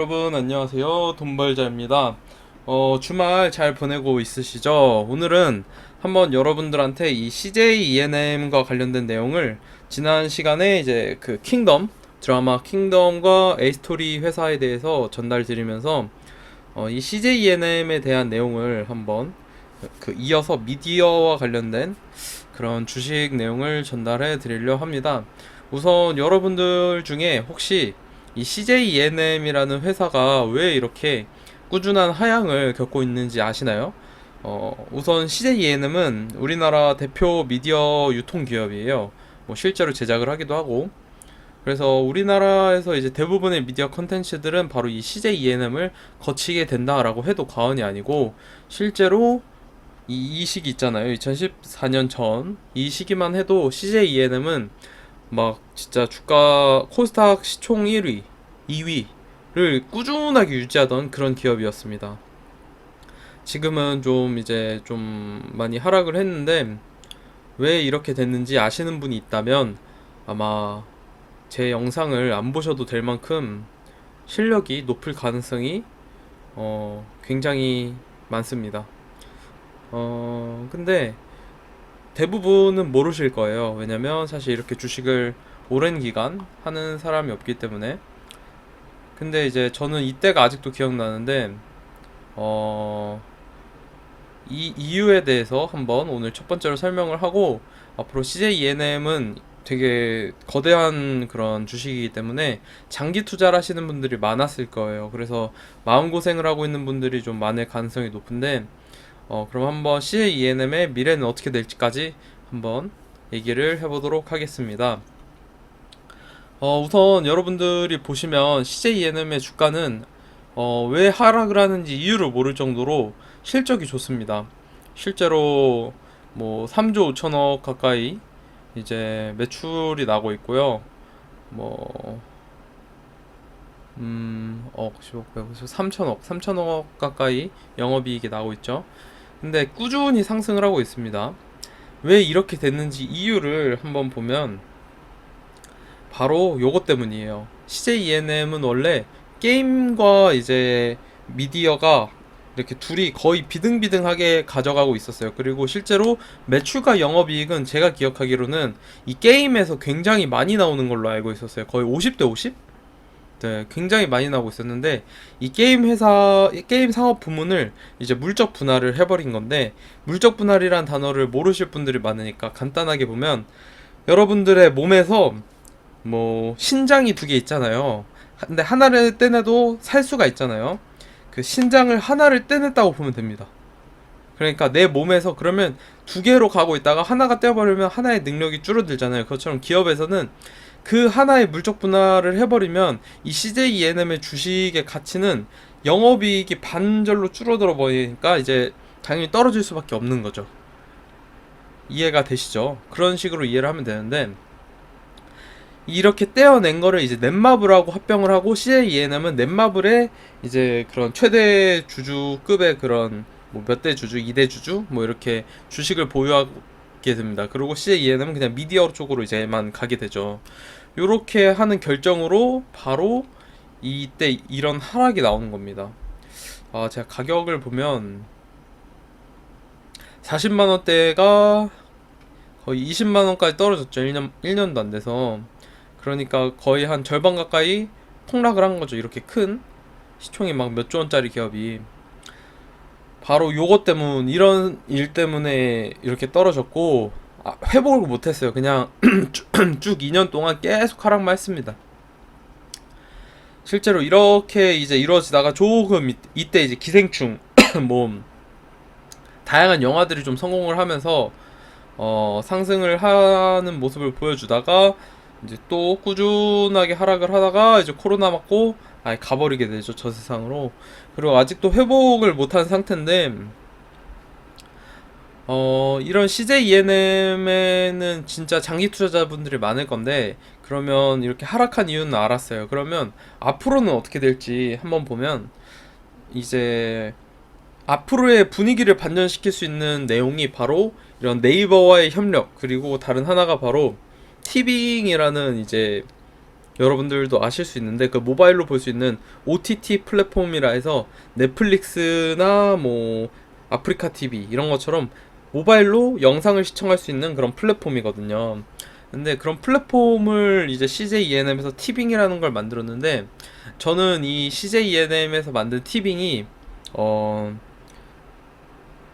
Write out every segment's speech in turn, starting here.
여러분 안녕하세요, 돈벌자입니다. 주말 잘 보내고 있으시죠? 오늘은 한번 여러분들한테 이 CJ ENM과 관련된 내용을 지난 시간에 이제 그 킹덤 드라마 킹덤과 에이스토리 회사에 대해서 전달드리면서 이 CJ ENM에 대한 내용을 한번 그 이어서 미디어와 관련된 그런 주식 내용을 전달해 드리려 합니다. 우선 여러분들 중에 혹시 이 CJ ENM이라는 회사가 왜 이렇게 꾸준한 하향을 겪고 있는지 아시나요? 우선 CJ ENM은 우리나라 대표 미디어 유통기업이에요. 뭐 실제로 제작을 하기도 하고. 그래서 우리나라에서 이제 대부분의 미디어 컨텐츠들은 바로 이 CJ ENM을 거치게 된다라고 해도 과언이 아니고, 실제로 이 시기 있잖아요. 2014년 전 이 시기만 해도 CJ ENM은 막 진짜 주가 코스닥 시총 1위, 2위를 꾸준하게 유지하던 그런 기업이었습니다. 지금은 좀 이제 좀 많이 하락을 했는데, 왜 이렇게 됐는지 아시는 분이 있다면 아마 제 영상을 안 보셔도 될 만큼 실력이 높을 가능성이 굉장히 많습니다. 근데 대부분은 모르실 거예요. 왜냐면 사실 이렇게 주식을 오랜 기간 하는 사람이 없기 때문에. 근데 이제 저는 이때가 아직도 기억나는데, 어, 이 이유에 대해서 한번 오늘 첫 번째로 설명을 하고, 앞으로 CJ ENM은 되게 거대한 그런 주식이기 때문에 장기 투자를 하시는 분들이 많았을 거예요. 그래서 마음고생을 하고 있는 분들이 좀 많을 가능성이 높은데, 그럼 한번 CJ ENM의 미래는 어떻게 될지까지 한번 얘기를 해보도록 하겠습니다. 우선 여러분들이 보시면 CJ ENM의 주가는 왜 하락을 하는지 이유를 모를 정도로 실적이 좋습니다. 실제로 뭐 3조 5천억 가까이 이제 매출이 나고 있고요. 뭐 10억, 100억, 3천억 가까이 영업이익이 나고 있죠. 근데 꾸준히 상승을 하고 있습니다. 왜 이렇게 됐는지 이유를 한번 보면 바로 요것 때문이에요. CJ ENM은 원래 게임과 이제 미디어가 이렇게 둘이 거의 비등비등하게 가져가고 있었어요. 그리고 실제로 매출과 영업이익은 제가 기억하기로는 이 게임에서 굉장히 많이 나오는 걸로 알고 있었어요. 거의 50대 50? 네, 굉장히 많이 나오고 있었는데, 이 게임 회사, 이 게임 상업 부문을 이제 물적 분할을 해버린 건데, 물적 분할이란 단어를 모르실 분들이 많으니까 간단하게 보면, 여러분들의 몸에서 뭐 신장이 두 개 있잖아요. 근데 하나를 떼내도 살 수가 있잖아요. 그 신장을 하나를 떼냈다고 보면 됩니다. 그러니까 내 몸에서 그러면 두 개로 가고 있다가 하나가 떼어버리면 하나의 능력이 줄어들잖아요. 그것처럼 기업에서는 그 하나의 물적 분할을 해버리면 이 CJ ENM의 주식의 가치는 영업이익이 반절로 줄어들어 버리니까 이제 당연히 떨어질 수밖에 없는 거죠. 이해가 되시죠? 그런 식으로 이해를 하면 되는데, 이렇게 떼어낸 거를 이제 넷마블하고 합병을 하고, CJ ENM은 넷마블의 이제 그런 최대 주주급의 그런 뭐 몇 대 주주, 2대 주주 뭐 이렇게 주식을 보유하게 됩니다. 그리고 CJ ENM은 그냥 미디어 쪽으로 이제만 가게 되죠. 요렇게 하는 결정으로 바로 이때 이런 하락이 나오는 겁니다. 제가 가격을 보면 40만 원대가 거의 20만 원까지 떨어졌죠. 1년도 안 돼서. 그러니까 거의 한 절반 가까이 폭락을 한 거죠. 이렇게 큰 시총이 막 몇 조 원짜리 기업이 바로 요거 때문, 이런 일 때문에 이렇게 떨어졌고, 회복을 못했어요. 그냥 쭉 2년 동안 계속 하락만 했습니다. 실제로 이렇게 이제 이루어지다가 조금 이때 이제 기생충 뭐 다양한 영화들이 좀 성공을 하면서 상승을 하는 모습을 보여주다가 이제 또 꾸준하게 하락을 하다가 이제 코로나 맞고 아예 가버리게 되죠, 저 세상으로. 그리고 아직도 회복을 못한 상태인데, 이런 CJ ENM에는 진짜 장기 투자자분들이 많을 건데, 그러면 이렇게 하락한 이유는 알았어요. 그러면 앞으로는 어떻게 될지 한번 보면, 이제 앞으로의 분위기를 반전시킬 수 있는 내용이 바로 이런 네이버와의 협력, 그리고 다른 하나가 바로 티빙이라는 이제 여러분들도 아실 수 있는데, 그 모바일로 볼 수 있는 OTT 플랫폼이라 해서 넷플릭스나 뭐 아프리카 TV 이런 것처럼 모바일로 영상을 시청할 수 있는 그런 플랫폼이거든요. 근데 그런 플랫폼을 이제 CJ ENM에서 티빙이라는 걸 만들었는데, 저는 이 CJ ENM에서 만든 티빙이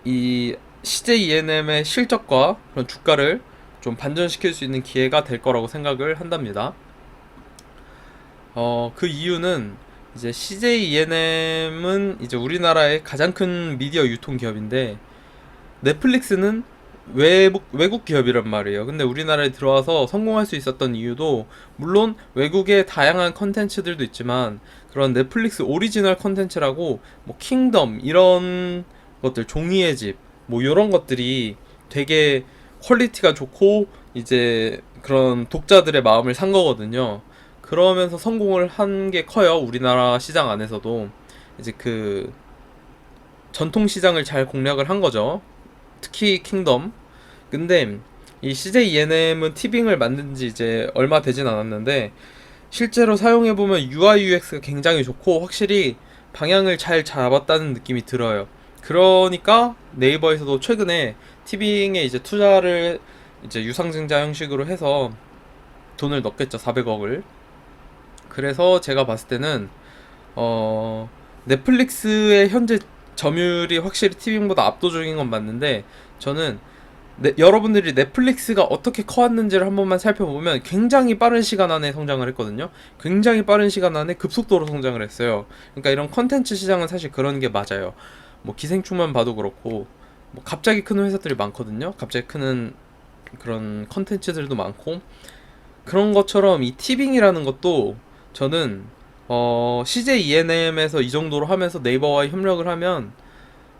이 CJ ENM의 실적과 그런 주가를 좀 반전시킬 수 있는 기회가 될 거라고 생각을 한답니다. 그 이유는 이제 CJ ENM은 이제 우리나라의 가장 큰 미디어 유통 기업인데, 넷플릭스는 외국 기업이란 말이에요. 근데 우리나라에 들어와서 성공할 수 있었던 이유도, 물론 외국의 다양한 컨텐츠들도 있지만 그런 넷플릭스 오리지널 컨텐츠라고 뭐 킹덤 이런 것들, 종이의 집 뭐 이런 것들이 되게 퀄리티가 좋고 이제 그런 독자들의 마음을 산 거거든요. 그러면서 성공을 한 게 커요. 우리나라 시장 안에서도 이제 그 전통 시장을 잘 공략을 한 거죠. 특히 킹덤. 근데 이 CJ ENM은 티빙을 만든 지 이제 얼마 되진 않았는데, 실제로 사용해보면 UI UX가 굉장히 좋고 확실히 방향을 잘 잡았다는 느낌이 들어요. 그러니까 네이버에서도 최근에 티빙에 이제 투자를 이제 유상증자 형식으로 해서 돈을 넣겠죠. 400억을. 그래서 제가 봤을 때는 넷플릭스의 현재 점유율이 확실히 티빙보다 압도적인 건 맞는데, 저는 여러분들이 넷플릭스가 어떻게 커왔는지를 한 번만 살펴보면 굉장히 빠른 시간 안에 성장을 했거든요. 굉장히 빠른 시간 안에 급속도로 성장을 했어요. 그러니까 이런 컨텐츠 시장은 사실 그런 게 맞아요. 뭐 기생충만 봐도 그렇고, 뭐 갑자기 크는 회사들이 많거든요. 갑자기 크는 그런 컨텐츠들도 많고, 그런 것처럼 이 티빙이라는 것도 저는 CJ ENM에서 이 정도로 하면서 네이버와 협력을 하면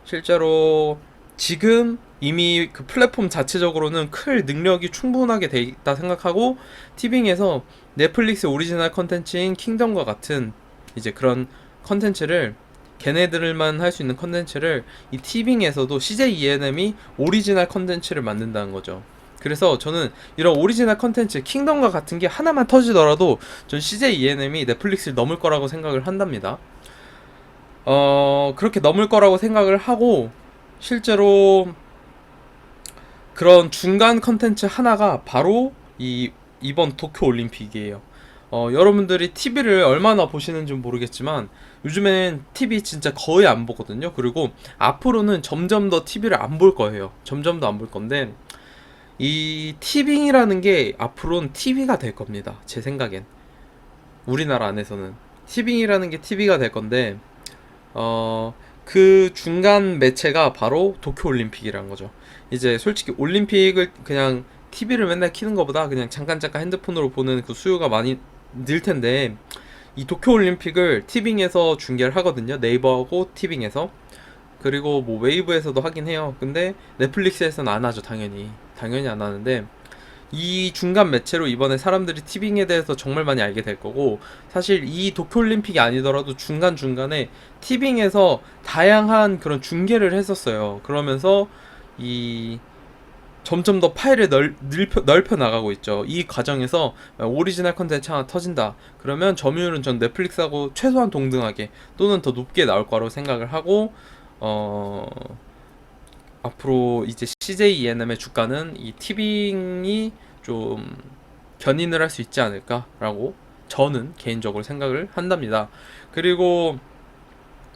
실제로 지금 이미 그 플랫폼 자체적으로는 클 능력이 충분하게 돼 있다 생각하고, 티빙에서 넷플릭스 오리지널 컨텐츠인 킹덤과 같은 이제 그런 컨텐츠를, 걔네들만 할 수 있는 컨텐츠를 이 티빙에서도 CJ ENM이 오리지널 컨텐츠를 만든다는 거죠. 그래서 저는 이런 오리지널 컨텐츠 킹덤과 같은 게 하나만 터지더라도 전 CJ ENM이 넷플릭스를 넘을 거라고 생각을 한답니다. 그렇게 넘을 거라고 생각을 하고, 실제로 그런 중간 컨텐츠 하나가 바로 이번 도쿄 올림픽이에요. 여러분들이 TV를 얼마나 보시는지 모르겠지만 요즘엔 TV 진짜 거의 안 보거든요. 그리고 앞으로는 점점 더 TV를 안 볼 거예요. 점점 더 안 볼 건데, 이 티빙이라는 게 앞으로는 TV가 될 겁니다. 제 생각엔. 우리나라 안에서는 티빙이라는 게 TV가 될 건데, 그 중간 매체가 바로 도쿄올림픽이라는 거죠. 이제 솔직히 올림픽을 그냥 TV를 맨날 키는 것보다 그냥 잠깐 핸드폰으로 보는 그 수요가 많이 늘 텐데, 이 도쿄올림픽을 티빙에서 중계를 하거든요. 네이버하고 티빙에서. 그리고 뭐 웨이브에서도 하긴 해요. 근데 넷플릭스에서는 안 하죠. 당연히 안 하는데, 이 중간 매체로 이번에 사람들이 티빙에 대해서 정말 많이 알게 될 거고, 사실 이 도쿄올림픽이 아니더라도 중간중간에 티빙에서 다양한 그런 중계를 했었어요. 그러면서 이 점점 더 파일을 넓혀 나가고 있죠. 이 과정에서 오리지널 컨텐츠 하나 터진다. 그러면 점유율은 전 넷플릭스하고 최소한 동등하게 또는 더 높게 나올 거라고 생각을 하고, 어, 앞으로 이제 CJ ENM의 주가는 이 티빙이 좀 견인을 할 수 있지 않을까라고 저는 개인적으로 생각을 한답니다. 그리고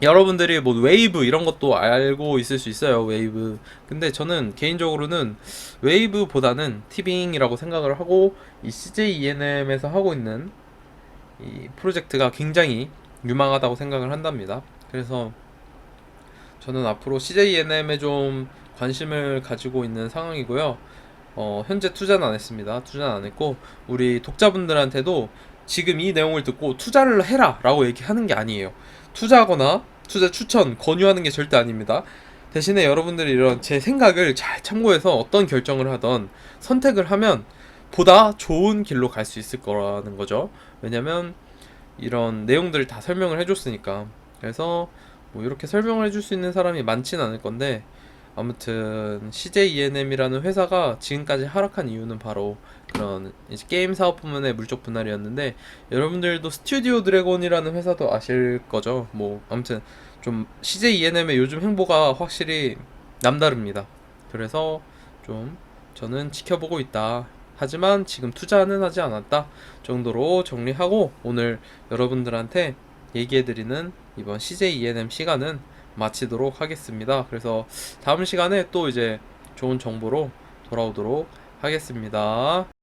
여러분들이 뭐 웨이브 이런 것도 알고 있을 수 있어요. 웨이브. 근데 저는 개인적으로는 웨이브보다는 티빙이라고 생각을 하고, 이 CJ ENM에서 하고 있는 이 프로젝트가 굉장히 유망하다고 생각을 한답니다. 그래서 저는 앞으로 CJ ENM에 좀 관심을 가지고 있는 상황이고요. 현재 투자는 안 했습니다. 투자는 안 했고, 우리 독자분들한테도 지금 이 내용을 듣고 투자를 해라 라고 얘기하는 게 아니에요. 투자하거나 투자 추천, 권유하는 게 절대 아닙니다. 대신에 여러분들이 이런 제 생각을 잘 참고해서 어떤 결정을 하던 선택을 하면 보다 좋은 길로 갈 수 있을 거라는 거죠. 왜냐면 이런 내용들을 다 설명을 해줬으니까. 그래서 뭐 이렇게 설명을 해줄 수 있는 사람이 많진 않을 건데, 아무튼 CJ ENM이라는 회사가 지금까지 하락한 이유는 바로 그런 이제 게임 사업 부문의 물적 분할이었는데, 여러분들도 스튜디오 드래곤이라는 회사도 아실 거죠. 뭐 아무튼 좀 CJ ENM의 요즘 행보가 확실히 남다릅니다. 그래서 좀 저는 지켜보고 있다. 하지만 지금 투자는 하지 않았다 정도로 정리하고, 오늘 여러분들한테 얘기해드리는 이번 CJ ENM 시간은 마치도록 하겠습니다. 그래서 다음 시간에 또 이제 좋은 정보로 돌아오도록 하겠습니다.